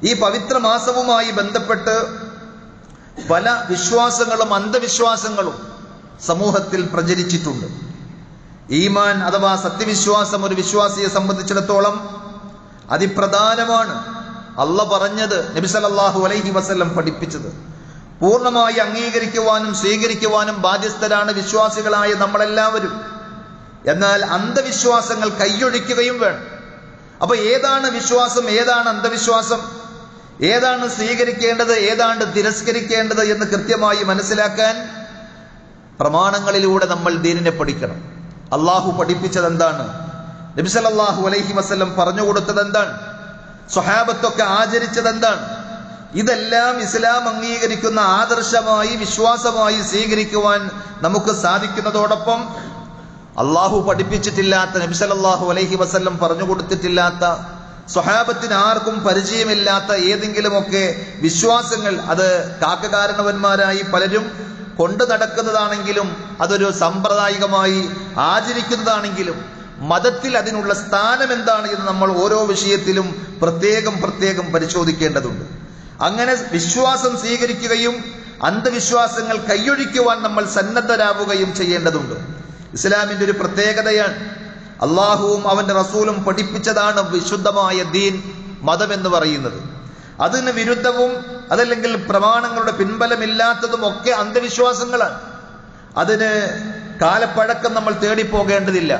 ഈ പവിത്ര മാസവുമായി ബന്ധപ്പെട്ട് പല വിശ്വാസങ്ങളും അന്ധവിശ്വാസങ്ങളും സമൂഹത്തിൽ പ്രചരിച്ചിട്ടുണ്ട്. ഈമാൻ അഥവാ സത്യവിശ്വാസം ഒരു വിശ്വാസിയെ സംബന്ധിച്ചിടത്തോളം അതിപ്രധാനമാണ്. അള്ളാഹ് പറഞ്ഞത്, നബി സല്ലല്ലാഹു അലൈഹി വസല്ലം പഠിപ്പിച്ചത് പൂർണ്ണമായി അംഗീകരിക്കുവാനും സ്വീകരിക്കുവാനും ബാധ്യസ്ഥരാണ് വിശ്വാസികളായ നമ്മളെല്ലാവരും. എന്നാൽ അന്ധവിശ്വാസങ്ങൾ കൈയൊഴിക്കുകയും വേണം. അപ്പൊ ഏതാണ് വിശ്വാസം, ഏതാണ് അന്ധവിശ്വാസം, ഏതാണ് സ്വീകരിക്കേണ്ടത്, ഏതാണ് തിരസ്കരിക്കേണ്ടത് എന്ന് കൃത്യമായി മനസ്സിലാക്കാൻ പ്രമാണങ്ങളിലൂടെ നമ്മൾ ദീനിനെ പഠിക്കണം. അള്ളാഹു പഠിപ്പിച്ചത് എന്താണ്, നബി സല്ലല്ലാഹു അലൈഹി വസല്ലം പറഞ്ഞു കൊടുത്തത് എന്താണ്, സ്വഹാബത്തൊക്കെ ആചരിച്ചത് എന്താണ്, ഇതെല്ലാം ഇസ്ലാം അംഗീകരിക്കുന്ന ആദർശമായി വിശ്വാസമായി സ്വീകരിക്കുവാൻ നമുക്ക് സാധിക്കുന്നതോടൊപ്പം അള്ളാഹു പഠിപ്പിച്ചിട്ടില്ലാത്ത, നബി സല്ലല്ലാഹു അലൈഹി വസല്ലം പറഞ്ഞു കൊടുത്തിട്ടില്ലാത്ത, സ്വഹാബത്തിന് ആർക്കും പരിചയമില്ലാത്ത ഏതെങ്കിലുമൊക്കെ വിശ്വാസങ്ങൾ, അത് കാക്കകാരണവന്മാരായി പലരും കൊണ്ടു നടക്കുന്നതാണെങ്കിലും അതൊരു സാമ്പ്രദായികമായി ആചരിക്കുന്നതാണെങ്കിലും മതത്തിൽ അതിനുള്ള സ്ഥാനം എന്താണ് എന്ന് നമ്മൾ ഓരോ വിഷയത്തിലും പ്രത്യേകം പരിശോധിക്കേണ്ടതുണ്ട്. അങ്ങനെ വിശ്വാസം സ്വീകരിക്കുകയും അന്ധവിശ്വാസങ്ങൾ കൈയൊഴിക്കുവാൻ നമ്മൾ സന്നദ്ധരാവുകയും ചെയ്യേണ്ടതുണ്ട്. ഇസ്ലാമിന്റെ ഒരു പ്രത്യേകതയാണ്, അള്ളാഹുവും അവന്റെ റസൂലും പഠിപ്പിച്ചതാണ് വിശുദ്ധമായ ദീൻ, മതം എന്ന് പറയുന്നത്. അതിന് വിരുദ്ധവും അതല്ലെങ്കിൽ പ്രമാണങ്ങളുടെ പിൻബലമില്ലാത്തതും ഒക്കെ അന്ധവിശ്വാസങ്ങളാണ്. അതിന് കാലപ്പഴക്കം നമ്മൾ തേടിപ്പോകേണ്ടതില്ല.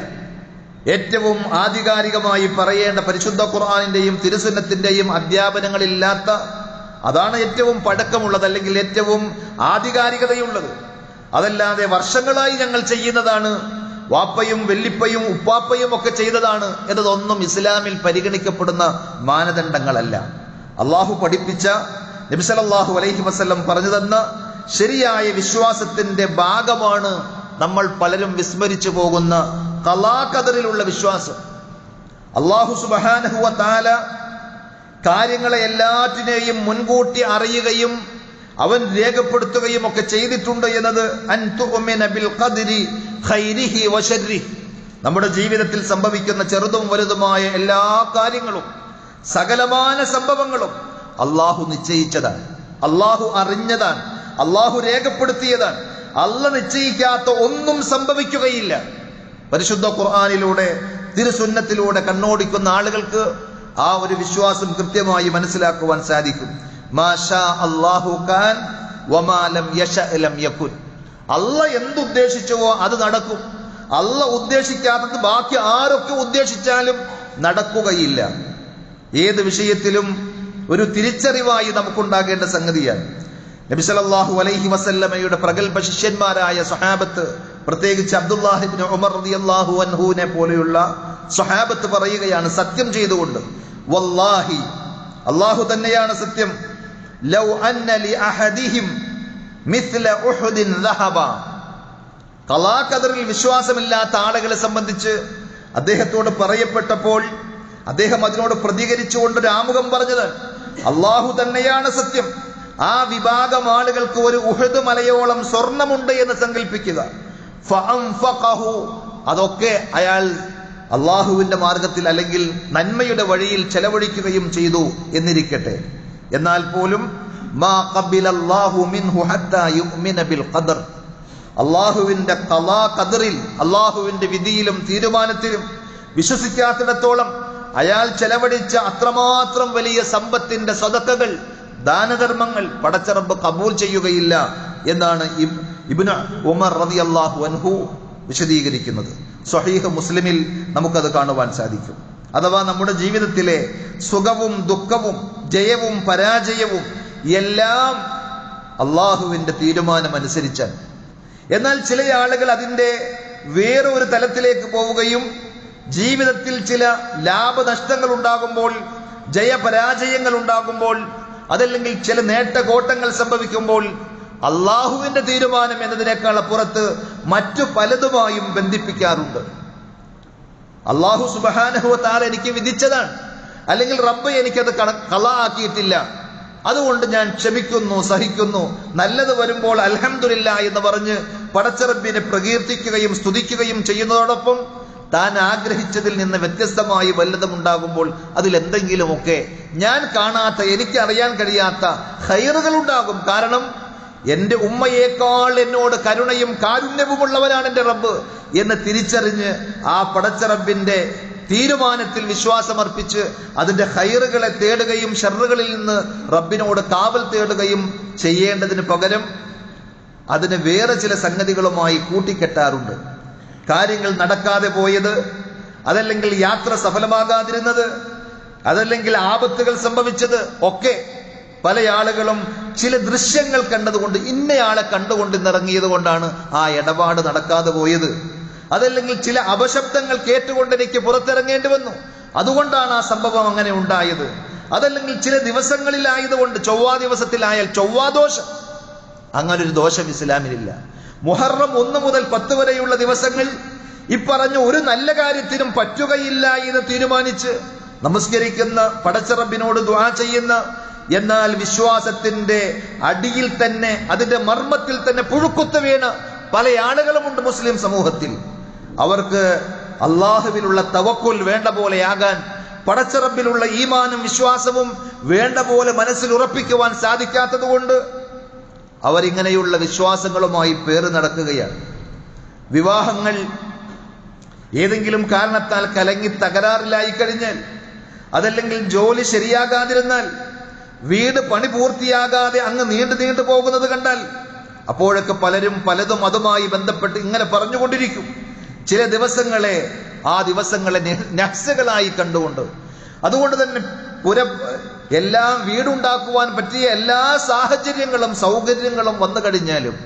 ഏറ്റവും ആധികാരികമായി പറയേണ്ട പരിശുദ്ധ ഖുർആനിന്റെയും തിരുസുന്നത്തിന്റെയും അധ്യാപനങ്ങളില്ലാത്ത, അതാണ് ഏറ്റവും പഴക്കമുള്ളത്, അല്ലെങ്കിൽ ഏറ്റവും ആധികാരികതയുള്ളത്. അതല്ലാതെ വർഷങ്ങളായി ഞങ്ങൾ ചെയ്യുന്നതാണ്, വാപ്പയും വെല്ലിപ്പയും ഉപ്പാപ്പയും ഒക്കെ ചെയ്തതാണ് എന്നതൊന്നും ഇസ്ലാമിൽ പരിഗണിക്കപ്പെടുന്ന മാനദണ്ഡങ്ങളല്ല. അള്ളാഹു പഠിപ്പിച്ച, നബി സല്ലല്ലാഹു അലൈഹി വസല്ലം പറഞ്ഞു തന്ന ശരിയായ വിശ്വാസത്തിന്റെ ഭാഗമാണ് നമ്മൾ പലരും വിസ്മരിച്ചു പോകുന്ന ഖളാ ഖദറിലുള്ള വിശ്വാസം. അല്ലാഹു സുബ്ഹാനഹു വ തആല കാര്യങ്ങളെ എല്ലാറ്റിനെയും മുൻകൂട്ടി അറിയുകയും അവൻ രേഖപ്പെടുത്തുകയും ഒക്കെ ചെയ്തിട്ടുണ്ട് എന്നത് അൻ തുഅ്മിന ബിൽ ഖദ്രി ഖൈരിഹി വ ശർരിഹി. നമ്മുടെ ജീവിതത്തിൽ സംഭവിക്കുന്ന ചെറുതും വലുതുമായ എല്ലാ കാര്യങ്ങളും, സകലമാന സംഭവങ്ങളും അള്ളാഹു നിശ്ചയിച്ചതാണ്, അള്ളാഹു അറിഞ്ഞതാണ്, അള്ളാഹു രേഖപ്പെടുത്തിയതാണ്. അള്ളാഹ് നിശ്ചയിക്കാത്ത ഒന്നും സംഭവിക്കുകയില്ല. പരിശുദ്ധ ഖുർആനിലൂടെ തിരുസുന്നത്തിലൂടെ കണ്ണോടിക്കുന്ന ആളുകൾക്ക് ആ ഒരു വിശ്വാസം കൃത്യമായി മനസ്സിലാക്കുവാൻ സാധിക്കും. മാ ഷാ അല്ലാഹു കാൻ വമാ ലം യശഅ ലം യകുൻ. അള്ളാഹ് എന്തുദ്ദേശിച്ചുവോ അത് നടക്കും. അള്ളാഹ് ഉദ്ദേശിക്കാത്തത് ബാക്കി ആരൊക്കെ ഉദ്ദേശിച്ചാലും നടക്കുകയില്ല. ഏത് വിഷയത്തിലും ഒരു തിരിച്ചറിവായി നമുക്കുണ്ടാകേണ്ട സംഗതിയാണ്. നബി സല്ലല്ലാഹു അലൈഹി വസല്ലമയുടെ പ്രഗൽഭ ശിഷ്യന്മാരായ സ്വഹാബത്ത്, പ്രത്യേകിച്ച് അബ്ദുല്ലാഹി ഇബ്നു ഉമർ റളിയല്ലാഹു അൻഹുവിനെ പോലെയുള്ള സ്വഹാബത്ത് പറയുകയാണ് സത്യം ചെയ്തുകൊണ്ട്, വല്ലാഹി, അല്ലാഹു തന്നെയാണ് സത്യം, ലൗ അന്ന ലി അഹദിഹിം മിസ്ല ഉഹുദിൻ ദഹബ. ഖളാ ഖദറിൽ വിശ്വാസമില്ലാത്ത ആളുകളെ സംബന്ധിച്ച് അദ്ദേഹത്തോട് പറയപ്പെട്ടപ്പോൾ അദ്ദേഹം അതിനോട് പ്രതികരിച്ചുകൊണ്ട് ഒരു ആമുഖം പറഞ്ഞത്, അല്ലാഹു തന്നെയാണ് സത്യം, ആ വിഭാഗം ആളുകൾക്ക് ഒരു ഉഹദ് മലയോളം സ്വർണമുണ്ട് എന്ന് സങ്കല്പിക്കുക. ഫഅൻഫഖഹു, അതൊക്കെ അയാൾ അള്ളാഹുവിന്റെ മാർഗത്തിൽ അല്ലെങ്കിൽ നന്മയുടെ വഴിയിൽ ചെലവഴിക്കുകയും ചെയ്തു എന്നിരിക്കട്ടെ. എന്നാൽ പോലും മാ ഖബിലല്ലാഹു മിൻഹു ഹത്താ യുഅ്മിന ബിൽ ഖദർ. അള്ളാഹുവിന്റെ ഖളാ ഖദറിൽ, അള്ളാഹുവിന്റെ വിധിയിലും തീരുമാനത്തിലും വിശ്വസിക്കാത്തിടത്തോളം അയാൾ ചെലവഴിച്ച അത്രമാത്രം വലിയ സമ്പത്തിന്റെ സദഖകൾ, ദാനധർമ്മങ്ങൾ പടച്ചറബ്ബ് കബൂൽ ചെയ്യുകയില്ല എന്നാണ് ഇബ്നു ഉമർ റളിയല്ലാഹു അൻഹു വിശദീകരിക്കുന്നത്. സ്വഹീഹ് മുസ്ലിമിൽ നമുക്കത് കാണുവാൻ സാധിക്കും. അഥവാ നമ്മുടെ ജീവിതത്തിലെ സുഖവും ദുഃഖവും ജയവും പരാജയവും എല്ലാം അള്ളാഹുവിന്റെ തീരുമാനം അനുസരിച്ചാൽ. എന്നാൽ ചില ആളുകൾ അതിന്റെ വേറൊരു തലത്തിലേക്ക് പോവുകയും ജീവിതത്തിൽ ചില ലാഭനഷ്ടങ്ങൾ ഉണ്ടാകുമ്പോൾ, ജയപരാജയങ്ങൾ ഉണ്ടാകുമ്പോൾ, അതല്ലെങ്കിൽ ചില നേട്ടകോട്ടങ്ങൾ സംഭവിക്കുമ്പോൾ അള്ളാഹുവിന്റെ തീരുമാനം എന്നതിനേക്കാൾ അപ്പുറത്ത് മറ്റു പലതുമായും ബന്ധിപ്പിക്കാറുണ്ട്. അള്ളാഹു സുബ്ഹാനഹു വ തആല എനിക്ക് വിധിച്ചതാണ്, അല്ലെങ്കിൽ റബ്ബ് എനിക്കത് ഖളാ ആക്കിയിട്ടില്ല, അതുകൊണ്ട് ഞാൻ ക്ഷമിക്കുന്നു, സഹിക്കുന്നു, നല്ലത് വരുമ്പോൾ അൽഹംദുലില്ലാ എന്ന് പറഞ്ഞ് പടച്ചറബ്ബിനെ പ്രകീർത്തിക്കുകയും സ്തുതിക്കുകയും ചെയ്യുന്നതോടൊപ്പം താൻ ആഗ്രഹിച്ചതിൽ നിന്ന് വ്യത്യസ്തമായി വല്ലതും ഉണ്ടാകുമ്പോൾ അതിലെന്തെങ്കിലുമൊക്കെ ഞാൻ കാണാത്ത, എനിക്കറിയാൻ കഴിയാത്ത ഖൈറുകൾ ഉണ്ടാകും. കാരണം എന്റെ ഉമ്മയേക്കാൾ എന്നോട് കരുണയും കാരുണ്യവുമുള്ളവനാണ് എന്റെ റബ്ബ് എന്ന് തിരിച്ചറിഞ്ഞ് ആ പടച്ച റബ്ബിന്റെ തീരുമാനത്തിൽ വിശ്വാസമർപ്പിച്ച് അതിന്റെ ഖൈറുകളെ തേടുകയും ഷർറുകളിൽ നിന്ന് റബ്ബിനോട് കാവൽ തേടുകയും ചെയ്യേണ്ടതിന് പകരം അതിന് വേറെ ചില സംഗതികളുമായി കൂട്ടിക്കെട്ടാറുണ്ട്. കാര്യങ്ങൾ നടക്കാതെ പോയത്, അതല്ലെങ്കിൽ യാത്ര സഫലമാകാതിരുന്നത്, അതല്ലെങ്കിൽ ആപത്തുകൾ സംഭവിച്ചത് ഒക്കെ പല ആളുകളും ചില ദൃശ്യങ്ങൾ കണ്ടതുകൊണ്ട്, ഇന്നയാളെ കണ്ടുകൊണ്ട് ഇറങ്ങിയത് കൊണ്ടാണ് ആ ഇടപാട് നടക്കാതെ പോയത്, അതല്ലെങ്കിൽ ചില അപശബ്ദങ്ങൾ കേട്ടുകൊണ്ട് എനിക്ക് പുറത്തിറങ്ങേണ്ടി വന്നു, അതുകൊണ്ടാണ് ആ സംഭവം അങ്ങനെ ഉണ്ടായത്, അതല്ലെങ്കിൽ ചില ദിവസങ്ങളിലായതുകൊണ്ട്, ചൊവ്വാ ദിവസത്തിലായാൽ ചൊവ്വാദോഷം, അങ്ങനൊരു ദോഷം ഇസ്ലാമിലില്ല. മുഹറം 1 മുതൽ 10 വരെയുള്ള ദിവസങ്ങൾ ഇപ്പറഞ്ഞ ഒരു നല്ല കാര്യത്തിനും പറ്റുകയില്ല എന്ന് തീരുമാനിച്ച് നമസ്കരിക്കുന്ന, പടച്ച റബ്ബിനോട് ദുആ ചെയ്യുന്ന, എന്നാൽ വിശ്വാസത്തിന്റെ അടിയിൽ തന്നെ, അതിന്റെ മർമ്മത്തിൽ തന്നെ പുഴുക്കുത്ത് വീണ പല ആളുകളുമുണ്ട് മുസ്ലിം സമൂഹത്തിൽ. അവർക്ക് അള്ളാഹുവിലുള്ള തവക്കുൽ വേണ്ട പോലെയാകാൻ, പടച്ച റബ്ബിലുള്ള ഈമാനും വിശ്വാസവും വേണ്ട പോലെ മനസ്സിൽ ഉറപ്പിക്കുവാൻ സാധിക്കാത്തത് കൊണ്ട് അവരിങ്ങനെയുള്ള വിശ്വാസങ്ങളുമായി പേര് നടക്കുകയാണ്. വിവാഹങ്ങൾ ഏതെങ്കിലും കാരണത്താൽ കലങ്ങി തകരാറിലായി കഴിഞ്ഞാൽ, അതല്ലെങ്കിൽ ജോലി ശരിയാകാതിരുന്നാൽ, വീട് പണി പൂർത്തിയാകാതെ അങ്ങ് നീണ്ടു പോകുന്നത് കണ്ടാൽ, അപ്പോഴൊക്കെ പലരും പലതും അതുമായി ബന്ധപ്പെട്ട് ഇങ്ങനെ പറഞ്ഞുകൊണ്ടിരിക്കും. ചില ദിവസങ്ങളെ ആ ദിവസങ്ങളെ നഹ്സുകളായി കണ്ടുകൊണ്ട്, അതുകൊണ്ട് തന്നെ എല്ലാം വീടുണ്ടാക്കുവാൻ പറ്റിയ എല്ലാ സാഹചര്യങ്ങളും സൗകര്യങ്ങളും വന്നു കഴിഞ്ഞാലും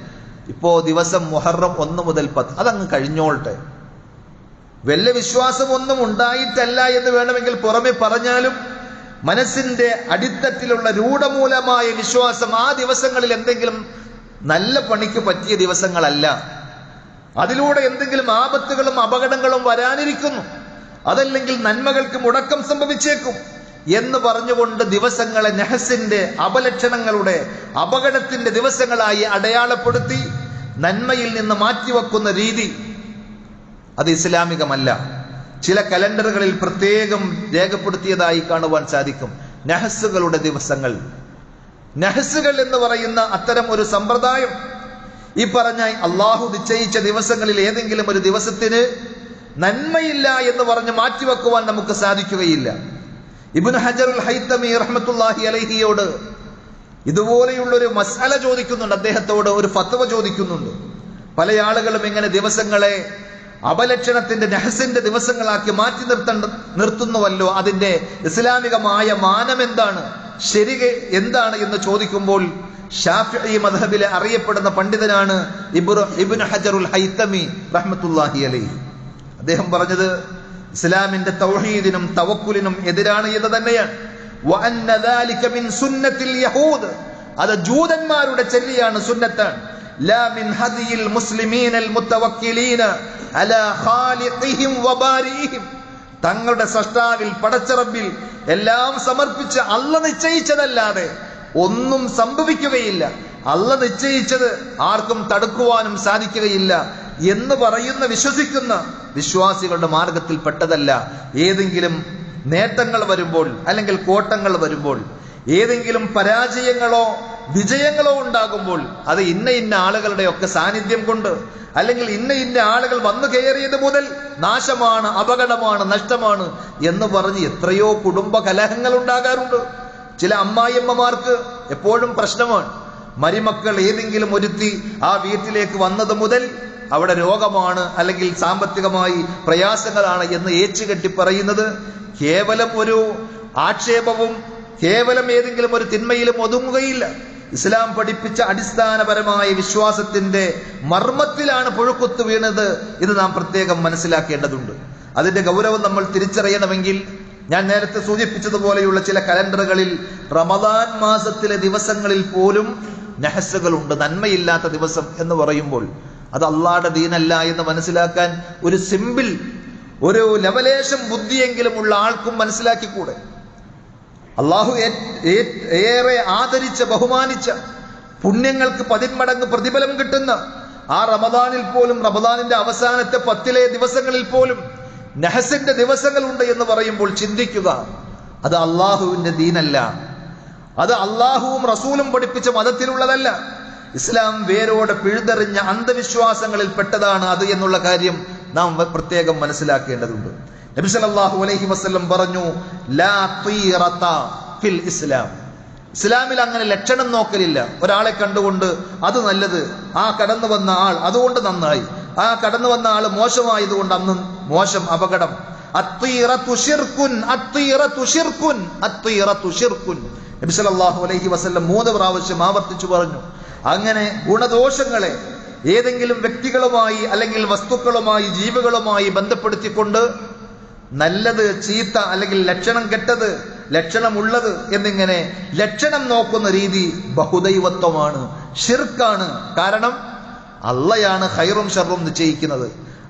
ഇപ്പോ ദിവസം മുഹറം 1 മുതൽ 10 അതങ്ങ് കഴിഞ്ഞോളട്ടെ, വല്ല വിശ്വാസമൊന്നും ഉണ്ടായിട്ടല്ല എന്ന് വേണമെങ്കിൽ പുറമെ പറഞ്ഞാലും മനസ്സിന്റെ അടിത്തട്ടിലുള്ള രൂഢമൂലമായ വിശ്വാസം ആ ദിവസങ്ങളിൽ എന്തെങ്കിലും നല്ല പണിക്ക് പറ്റിയ ദിവസങ്ങളല്ല, അതിലൂടെ എന്തെങ്കിലും ആപത്തുകളും അപകടങ്ങളും വരാനിരിക്കുന്നു, അതല്ലെങ്കിൽ നന്മകൾക്ക് മുടക്കം സംഭവിച്ചേക്കും എന്ന് പറഞ്ഞുകൊണ്ട് ദിവസങ്ങളെ നഹസിന്റെ, അപലക്ഷണങ്ങളുടെ, അപകടത്തിന്റെ ദിവസങ്ങളായി അടയാളപ്പെടുത്തി നന്മയിൽ നിന്ന് മാറ്റിവെക്കുന്ന രീതി അത് ഇസ്ലാമികമല്ല. ചില കലണ്ടറുകളിൽ പ്രത്യേകം രേഖപ്പെടുത്തിയതായി കാണുവാൻ സാധിക്കും. നഹസുകളുടെ ദിവസങ്ങൾ, നഹസുകൾ എന്ന് പറയുന്ന അത്തരം ഒരു സമ്പ്രദായം ഈ പറഞ്ഞ അള്ളാഹു നിശ്ചയിച്ച ദിവസങ്ങളിൽ ഏതെങ്കിലും ഒരു ദിവസത്തിന് നന്മയില്ല എന്ന് പറഞ്ഞ് മാറ്റിവെക്കുവാൻ നമുക്ക് സാധിക്കുകയില്ല. ഇബ്നു ഹജറുൽ ഹൈതമി റഹ്മത്തുള്ളാഹി അലൈഹിയോട് ഇതുപോലെയുള്ളൊരു മസ്അല ചോദിക്കുന്നുണ്ട്, അദ്ദേഹത്തോട് ഒരു ഫത്വ ചോദിക്കുന്നുണ്ട്. പല ആളുകളും ഇങ്ങനെ ദിവസങ്ങളെ അപലക്ഷണത്തിന്റെ നഹസിന്റെ ദിവസങ്ങളാക്കി മാറ്റി നിർത്തുന്നുവല്ലോ, അതിന്റെ ഇസ്ലാമികമായ മാനം എന്താണ്, ശരി എന്താണ് എന്ന് ചോദിക്കുമ്പോൾ ഷാഫിഈ മദ്ഹബിലെ അറിയപ്പെടുന്ന പണ്ഡിതനാണ് ഇബ്നു ഹജറുൽ ഹൈതമി റഹ്മത്തുള്ളാഹി അലൈഹി. അദ്ദേഹം പറഞ്ഞത് ഇസ്ലാമിന്റെ തൗഹീദിനും തവക്കുലിനും എതിരാണ് എന്ന് തന്നെയാണ്. വഅന്ന ദാലിക മിൻ സുന്നത്തിൽ യഹൂദ്, അത് ജൂതന്മാരുടെ ചര്യയാണ്, സുന്നത്താണ്. ലാ മിൻ ഹദിയിൽ മുസ്ലിമീനൽ മുതവക്കിലീന അലാ ഖാലിഖിഹിം വബാരിഹിം, തങ്ങളുടെ സൃഷ്ടാവിൽ പടച്ച റബ്ബിൽ എല്ലാം സമർപ്പിച്ച് അല്ലാഹ് നിശ്ചയിച്ചതല്ലാതെ ഒന്നും സംഭവിക്കുകയില്ല, അല്ലാഹ് നിശ്ചയിച്ചത് ആർക്കും തടുക്കുവാനും സാധിക്കുകയില്ല എന്ന് പറയുന്ന വിശ്വസിക്കുന്ന വിശ്വാസികളുടെ മാർഗത്തിൽ പെട്ടതല്ല. ഏതെങ്കിലും നേട്ടങ്ങൾ വരുമ്പോൾ, അല്ലെങ്കിൽ കോട്ടങ്ങൾ വരുമ്പോൾ, ഏതെങ്കിലും പരാജയങ്ങളോ വിജയങ്ങളോ ഉണ്ടാകുമ്പോൾ അത് ഇന്ന ആളുകളുടെ ഒക്കെ സാന്നിധ്യം കൊണ്ട്, അല്ലെങ്കിൽ ഇന്ന ആളുകൾ വന്നു കയറിയത് മുതൽ നാശമാണ്, അപകടമാണ്, നഷ്ടമാണ് എന്ന് പറഞ്ഞ് എത്രയോ കുടുംബ കലഹങ്ങൾ ഉണ്ടാകാറുണ്ട്. ചില അമ്മായിയമ്മമാർക്ക് എപ്പോഴും പ്രശ്നമാണ്, മരുമക്കൾ ഏതെങ്കിലും ഒരുത്തി ആ വീട്ടിലേക്ക് വന്നത് മുതൽ അവിടെ രോഗമാണ്, അല്ലെങ്കിൽ സാമ്പത്തികമായി പ്രയാസങ്ങളാണ് എന്ന് ഏച്ചുകെട്ടി പറയുന്നത് കേവലം ഒരു ആക്ഷേപവും കേവലം ഏതെങ്കിലും ഒരു തിന്മയിലും ഒതുങ്ങുകയില്ല. ഇസ്ലാം പഠിപ്പിച്ച അടിസ്ഥാനപരമായ വിശ്വാസത്തിന്റെ മർമ്മത്തിലാണ് പുഴുക്കുത്ത് വീണത്. ഇത് നാം പ്രത്യേകം മനസ്സിലാക്കേണ്ടതുണ്ട്. അതിന്റെ ഗൗരവം നമ്മൾ തിരിച്ചറിയണമെങ്കിൽ ഞാൻ നേരത്തെ സൂചിപ്പിച്ചതുപോലെയുള്ള ചില കലണ്ടറുകളിൽ റമദാൻ മാസത്തിലെ ദിവസങ്ങളിൽ പോലും നഹസുകളുണ്ട്, നന്മയില്ലാത്ത ദിവസം എന്ന് പറയുമ്പോൾ അത് അള്ളാഹുടെ ദീനല്ല എന്ന് മനസ്സിലാക്കാൻ ഒരു സിമ്പിൾ, ഒരു ലവലേശം ബുദ്ധിയെങ്കിലും ഉള്ള ആൾക്കും മനസ്സിലാക്കിക്കൂടെ? അള്ളാഹു ഏറെ ആദരിച്ച, ബഹുമാനിച്ച, പുണ്യങ്ങൾക്ക് 10 മടങ്ങ് പ്രതിഫലം കിട്ടുന്ന ആ റമദാനിൽ പോലും, റമദാനിന്റെ അവസാനത്തെ 10 ദിവസങ്ങളിൽ പോലും നഹസിന്റെ ദിവസങ്ങളുണ്ട് എന്ന് പറയുമ്പോൾ ചിന്തിക്കുക, അത് അള്ളാഹുവിന്റെ ദീനല്ല, അത് അള്ളാഹുവും റസൂലും പഠിപ്പിച്ച മതത്തിലുള്ളതല്ല. ഇസ്ലാം വേരോടെ പിഴുതെറിഞ്ഞ അന്ധവിശ്വാസങ്ങളിൽ പെട്ടതാണ് അത് എന്നുള്ള കാര്യം നാം പ്രത്യേകം മനസ്സിലാക്കേണ്ടതുണ്ട്. നബി സല്ലല്ലാഹു അലൈഹി വസല്ലം പറഞ്ഞു, ലാ തീറത ഫിൽ ഇസ്ലാം. ഇസ്ലാമിൽ അങ്ങനെ ലക്ഷണം നോക്കലില്ല. ഒരാളെ കണ്ടുകൊണ്ട് അത് നല്ലത്, ആ കടന്നു വന്ന ആൾ അതുകൊണ്ട് നന്നായി, ആ കടന്നു വന്ന ആൾ മോശമായതുകൊണ്ട് അന്ന് മോശം, അപകടം. അത്തീറതു ശിർകുൻ, അത്തീറതു ശിർകുൻ, അത്തീറതു ശിർകുൻ. നബി സല്ലല്ലാഹു അലൈഹി വസല്ലം 3 പ്രാവശ്യം ആവർത്തിച്ചു പറഞ്ഞു. അങ്ങനെ ഗുണദോഷങ്ങളെ ഏതെങ്കിലും വ്യക്തികളുമായി അല്ലെങ്കിൽ വസ്തുക്കളുമായി ജീവികളുമായി ബന്ധപ്പെടുത്തിക്കൊണ്ട് നല്ലത് ചീത്ത അല്ലെങ്കിൽ ലക്ഷണം കെട്ടത് ലക്ഷണമുള്ളത് എന്നിങ്ങനെ ലക്ഷണം നോക്കുന്ന രീതി ബഹുദൈവത്വമാണ്, ഷിർക്കാണ്. കാരണം അള്ളയാണ് ഖൈറും ഷർറും നിശ്ചയിക്കുന്നത്.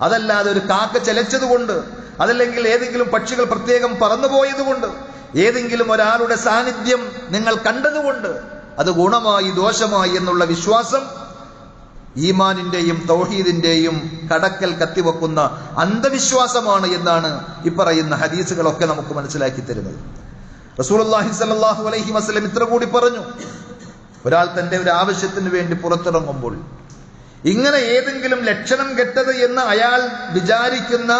അതല്ലാതെ ഒരു കാക്ക ചലച്ചതുകൊണ്ട്, അതല്ലെങ്കിൽ ഏതെങ്കിലും പക്ഷികൾ പ്രത്യേകം പറന്നുപോയതുകൊണ്ട്, ഏതെങ്കിലും ഒരാളുടെ സാന്നിധ്യം നിങ്ങൾ കണ്ടതുകൊണ്ട് അത് ഗുണമായി ദോഷമായി എന്നുള്ള വിശ്വാസം ഈമാനിന്റെയും തൗഹീദിന്റെയും കടക്കൽ കത്തിവെക്കുന്ന അന്ധവിശ്വാസമാണ് എന്നാണ് ഈ പറയുന്ന ഹദീസുകളൊക്കെ നമുക്ക് മനസ്സിലാക്കി തരുന്നത്. റസൂലുള്ളാഹി സ്വല്ലല്ലാഹു അലൈഹി വസല്ലം ഇത്ര കൂടി പറഞ്ഞു, ഒരാൾ തന്റെ ഒരു ആവശ്യത്തിന് വേണ്ടി പുറത്തിറങ്ങുമ്പോൾ ഇങ്ങനെ ഏതെങ്കിലും ലക്ഷണം കെട്ടത് എന്ന് അയാൾ വിചാരിക്കുന്ന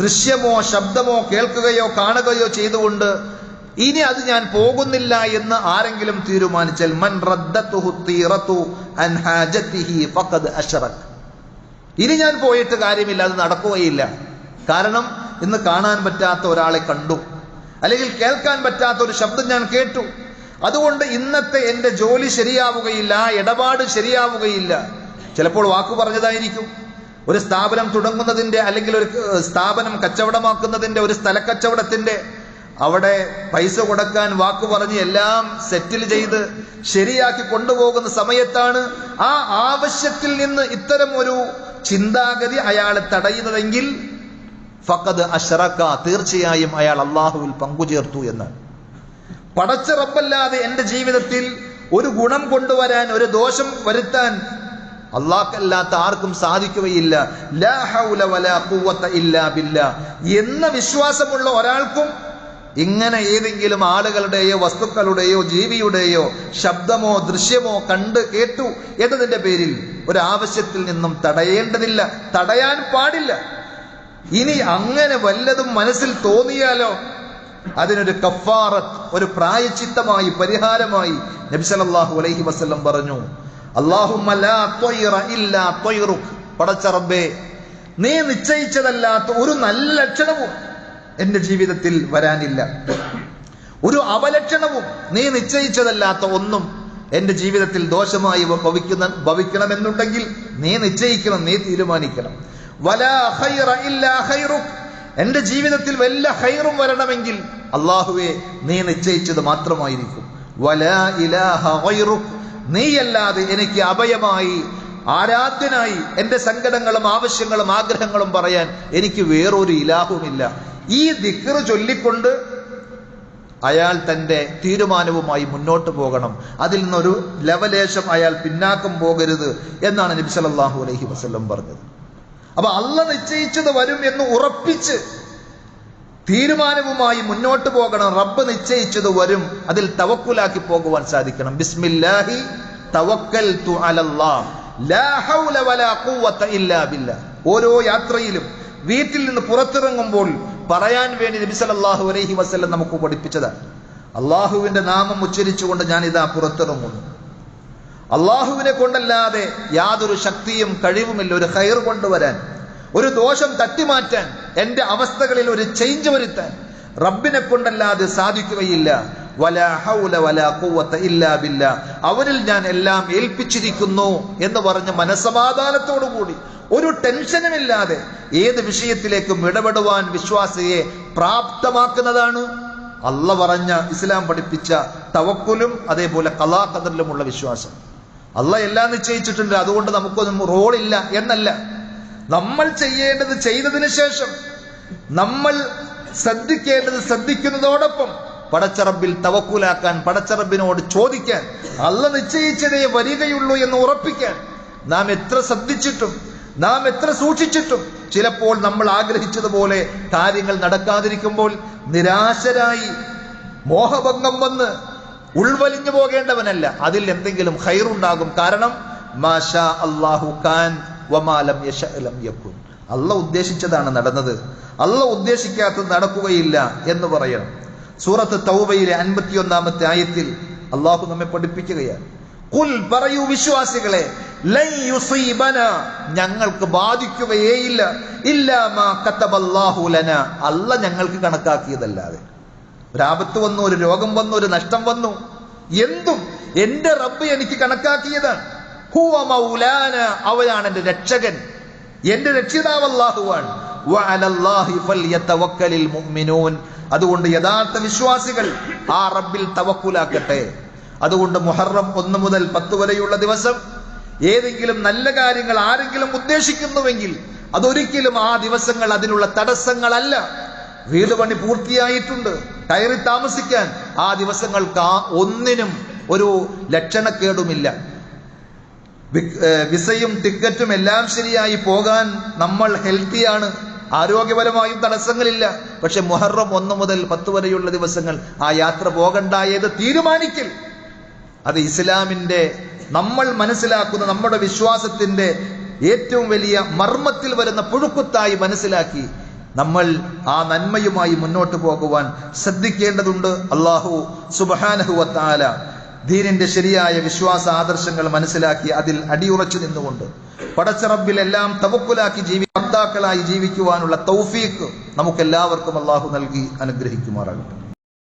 ദൃശ്യമോ ശബ്ദമോ കേൾക്കുകയോ കാണുകയോ ചെയ്തുകൊണ്ട് ഇനി അത് ഞാൻ പോകുന്നില്ല എന്ന് ആരെങ്കിലും തീരുമാനിച്ചാൽ, മൻ റദ്ദതുഹു തീറതു അൻ ഹാജതിഹി ഫഖദ് അശ്റക. ഇനി ഞാൻ പോയിട്ട് കാര്യമില്ല, അത് നടക്കുകയില്ല. കാരണം ഇന്ന് കാണാൻ പറ്റാത്ത ഒരാളെ കണ്ടു, അല്ലെങ്കിൽ കേൾക്കാൻ പറ്റാത്ത ഒരു ശബ്ദം ഞാൻ കേട്ടു, അതുകൊണ്ട് ഇന്നത്തെ എന്റെ ജോലി ശരിയാവുകയില്ല, ഇടപാട് ശരിയാവുകയില്ല. ചിലപ്പോൾ വാക്കു പറഞ്ഞതായിരിക്കും. ഒരു സ്ഥാപനം തുടങ്ങുന്നതിന്റെ അല്ലെങ്കിൽ ഒരു സ്ഥാപനം കച്ചവടമാക്കുന്നതിന്റെ, ഒരു സ്ഥലക്കച്ചവടത്തിന്റെ അവിടെ പൈസ കൊടുക്കാൻ വാക്കു പറഞ്ഞ് എല്ലാം സെറ്റിൽ ചെയ്ത് ശരിയാക്കി കൊണ്ടുപോകുന്ന സമയത്താണ് ആ ആവശ്യത്തിൽ നിന്ന് ഇത്തരം ഒരു ചിന്താഗതി അയാളെ തടയുന്നതെങ്കിൽ ഫഖദ് അശ്റക, തീർച്ചയായും അയാൾ അള്ളാഹുവിൽ പങ്കുചേർത്തു എന്നാണ്. പടച്ച റബ്ബല്ലാതെ എന്റെ ജീവിതത്തിൽ ഒരു ഗുണം കൊണ്ടുവരാൻ, ഒരു ദോഷം വരുത്താൻ അല്ലാഹുവല്ലാത്ത ആർക്കും സാധിക്കുകയില്ല. ലാ ഹൗല വലാ ഖുവത ഇല്ലാ ബില്ലാ എന്ന വിശ്വാസമുള്ള ഒരാൾക്കും ഇങ്ങനെ ഏതെങ്കിലും ആളുകളുടെയോ വസ്തുക്കളുടെയോ ജീവിയുടെയോ ശബ്ദമോ ദൃശ്യമോ കണ്ട് കേട്ടു എന്നതിന്റെ പേരിൽ ഒരു ആവശ്യത്തിൽ നിന്നും തടയേണ്ടതില്ല, തടയാൻ പാടില്ല. ഇനി അങ്ങനെ വല്ലതും മനസ്സിൽ തോന്നിയാലോ അതിനൊരു കഫാറത്ത്, ഒരു പ്രായച്ചിത്തമായി, പരിഹാരമായി നബി സല്ലല്ലാഹു അലൈഹി വസല്ലം പറഞ്ഞു, അല്ലാഹുമ്മ ലാ ത്വയ്റ ഇല്ലാ ത്വയ്റുക്. പടച്ച റബ്ബേ, നീ നിശ്ചയിച്ചതല്ലാത്ത ഒരു നല്ല ലക്ഷണവും എന്റെ ജീവിതത്തിൽ വരാനില്ല, ഒരു നീ നിശ്ചയിച്ചതല്ലാത്ത ഒന്നും എന്റെ ജീവിതത്തിൽ ദോഷമായി ഭവിക്കണമെന്നുണ്ടെങ്കിൽ നീ നിശ്ചയിക്കണം, നീ തീരുമാനിക്കണം. വലാ ഖൈറ ഇല്ലാ ഖൈറുക്. എന്റെ ജീവിതത്തിൽ വല്ല ഖൈറും വരണമെങ്കിൽ അല്ലാഹുവേ നീ നിശ്ചയിച്ചത് മാത്രമായിരിക്കും. വലാ ഇലാഹ ഗൈറുക്. നീയല്ലാതെ എനിക്ക് അഭയമായി, ആരാധ്യനായി എന്റെ സങ്കടങ്ങളും ആവശ്യങ്ങളും ആഗ്രഹങ്ങളും പറയാൻ എനിക്ക് വേറൊരു ഇലാഹുമില്ല. ഈ ദിക്ർ ചൊല്ലിക്കൊണ്ട് അയാൾ തന്റെ തീരുമാനവുമായി മുന്നോട്ട് പോകണം. അതിൽ നിന്നൊരു ലവലേശം അയാൾ പിന്നാക്കം പോകരുത് എന്നാണ് നബി സല്ലല്ലാഹു അലൈഹി വസല്ലം പറഞ്ഞത്. അപ്പൊ അള്ളാഹ് നിശ്ചയിച്ചത് വരും എന്ന് ഉറപ്പിച്ച് തീരുമാനവുമായി മുന്നോട്ട് പോകണം. റബ്ബ് നിശ്ചയിച്ചത് വരും, അതിൽ തവക്കുലാക്കി പോകുവാൻ സാധിക്കണം. ബിസ്മില്ലാഹി തവക്കൽതു അലല്ലാഹ് ലാ ഹൗല വലാ ഖുവത ഇല്ലാ ബില്ലാ. ഓരോ യാത്രയിലും വീട്ടിൽ നിന്ന് പുറത്തിറങ്ങുമ്പോൾ പറയാൻ വേണ്ടി നബി സല്ലല്ലാഹു അലൈഹി വസല്ലം നമുക്ക് പഠിപ്പിച്ചതാണ്. അള്ളാഹുവിന്റെ നാമം ഉച്ചരിച്ചുകൊണ്ട് ഞാൻ ഇതാ പുറത്തിറങ്ങുന്നു. അള്ളാഹുവിനെ കൊണ്ടല്ലാതെ യാതൊരു ശക്തിയും കഴിവുമില്ല ഒരു ഖൈർ കൊണ്ടുവരാൻ, ഒരു ദോഷം തട്ടിമാറ്റാൻ, എന്റെ അവസ്ഥകളിൽ ഒരു ചേഞ്ച് വരുത്താൻ റബ്ബിനെ കൊണ്ടല്ലാതെ സാധിക്കുകയില്ല. വലാ ഹൗല വലാ ഖുവത ഇല്ലാ ബില്ലാ. അവനിൽ ഞാൻ എല്ലാം ഏൽപ്പിച്ചിരിക്കുന്നു എന്ന് പറഞ്ഞ മനസ്സമാധാനത്തോടു കൂടി ഒരു ടെൻഷനുമില്ലാതെ ഏത് വിഷയത്തിലേക്കും ഇടപെടുവാൻ വിശ്വാസിയെ പ്രാപ്തമാക്കുന്നതാണ് അള്ളാഹ് പറഞ്ഞ, ഇസ്ലാം പഠിപ്പിച്ച തവക്കുലും അതേപോലെ ഖളാ ഖദറിലുമുള്ള വിശ്വാസം. അള്ളാഹ് എല്ലാം നിശ്ചയിച്ചിട്ടുണ്ട്, അതുകൊണ്ട് നമുക്കൊന്നും റോളില്ല എന്നല്ല. നമ്മൾ ചെയ്യേണ്ടത് ചെയ്തതിനു ശേഷം നമ്മൾ ശ്രദ്ധിക്കേണ്ടത് ശ്രദ്ധിക്കുന്നതോടൊപ്പം പടച്ചറബിൽ തവക്കുലാക്കാൻ, പടച്ചറബിനോട് ചോദിക്കാൻ, അള്ളാഹ് നിശ്ചയിച്ചതേ വരികയുള്ളൂ എന്ന് ഉറപ്പിക്കാൻ നാം എത്ര ശ്രദ്ധിച്ചിട്ടും നാം എത്ര സൂക്ഷിച്ചിട്ടും ചിലപ്പോൾ നമ്മൾ ആഗ്രഹിച്ചതുപോലെ കാര്യങ്ങൾ നടക്കാതിരിക്കുമ്പോൾ നിരാശരായി മോഹഭംഗം വന്ന് ഉൾവലിഞ്ഞു പോകേണ്ടവനല്ല. അതിൽ എന്തെങ്കിലും ഖൈറുണ്ടാകും. കാരണം മാഷാ അല്ലാഹു കാൻ വമാ ലം യശഅ ലം യകുൻ. അല്ലാഹ് ഉദ്ദേശിച്ചതാണ് നടന്നത്, അല്ലാഹ് ഉദ്ദേശിക്കാത്തത് നടക്കുകയില്ല എന്ന് പറയണം. സൂറത്ത് തൗബയിലെ 51-ാമത്തെ ആയത്തിൽ അല്ലാഹു നമ്മെ പഠിപ്പിക്കുകയാണ്. ഖുൽ, പറയൂ വിശ്വാസികളെ, ലൻ യുസീബനാ, ഞങ്ങൾക്ക് ബാധിക്കുകയേയില്ല, ഇല്ലാ മാ കതബല്ലാഹു ലനാ, അല്ലാഹ് ഞങ്ങൾക്ക് കണക്കാക്കിയതല്ലാതെ. ഒരാപത്ത് വന്നു, ഒരു രോഗം വന്നു, ഒരു നഷ്ടം വന്നു, എന്തും എന്റെ റബ്ബ് എനിക്ക് കണക്കാക്കിയതാണ്. ഹുവ മൗലാന, അവനാണ് എന്റെ രക്ഷകൻ, എന്റെ രക്ഷിതാവ് അല്ലാഹുവാണ്. വഅലല്ലാഹി ഫൽയതവക്കലിൽ മുഅ്മിനൂൻ, അതുകൊണ്ട് യഥാർത്ഥ വിശ്വാസികൾ ആ റബ്ബിൽ തവക്കുലാക്കട്ടെ. അതുകൊണ്ട് മുഹറം 1 മുതൽ 10 വരെയുള്ള ദിവസം ഏതെങ്കിലും നല്ല കാര്യങ്ങൾ ആരെങ്കിലും ഉദ്ദേശിക്കുന്നുവെങ്കിൽ അതൊരിക്കലും ആ ദിവസങ്ങൾ അതിനുള്ള തടസ്സങ്ങളല്ല. വീട് പണി പൂർത്തിയായിട്ടുണ്ട്, കയറി താമസിക്കാൻ ആ ദിവസങ്ങൾക്ക് ഒന്നിനും ഒരു ലക്ഷണക്കേടുമില്ല. വിസയും ടിക്കറ്റും എല്ലാം ശരിയായി പോകാൻ നമ്മൾ ഹെൽത്തിയാണ്, ആരോഗ്യപരമായും തടസ്സങ്ങളില്ല. പക്ഷെ മുഹറം 1 മുതൽ 10 വരെയുള്ള ദിവസങ്ങൾ ആ യാത്ര പോകണ്ടായത് തീരുമാനിക്കൽ, അത് ഇസ്ലാമിന്റെ നമ്മൾ മനസ്സിലാക്കുന്ന നമ്മുടെ വിശ്വാസത്തിന്റെ ഏറ്റവും വലിയ മർമ്മത്തിൽ വരുന്ന പുഴുക്കുത്തായി മനസ്സിലാക്കി നമ്മൾ ആ നന്മയുമായി മുന്നോട്ട് പോകുവാൻ ശ്രദ്ധിക്കേണ്ടതുണ്ട്. അല്ലാഹു സുബ്ഹാനഹു വ തആല ദീനിന്റെ ശരിയായ വിശ്വാസ ആദർശങ്ങൾ മനസ്സിലാക്കി അതിൽ അടിയുറച്ചു നിന്നുകൊണ്ട് പടച്ച റബ്ബിൽ എല്ലാം തവക്കുലാക്കി ഭർത്താക്കളായി ജീവിക്കുവാനുള്ള തൗഫീഖ് നമുക്കെല്ലാവർക്കും അല്ലാഹു നൽകി അനുഗ്രഹിക്കുമാറാകട്ടെ.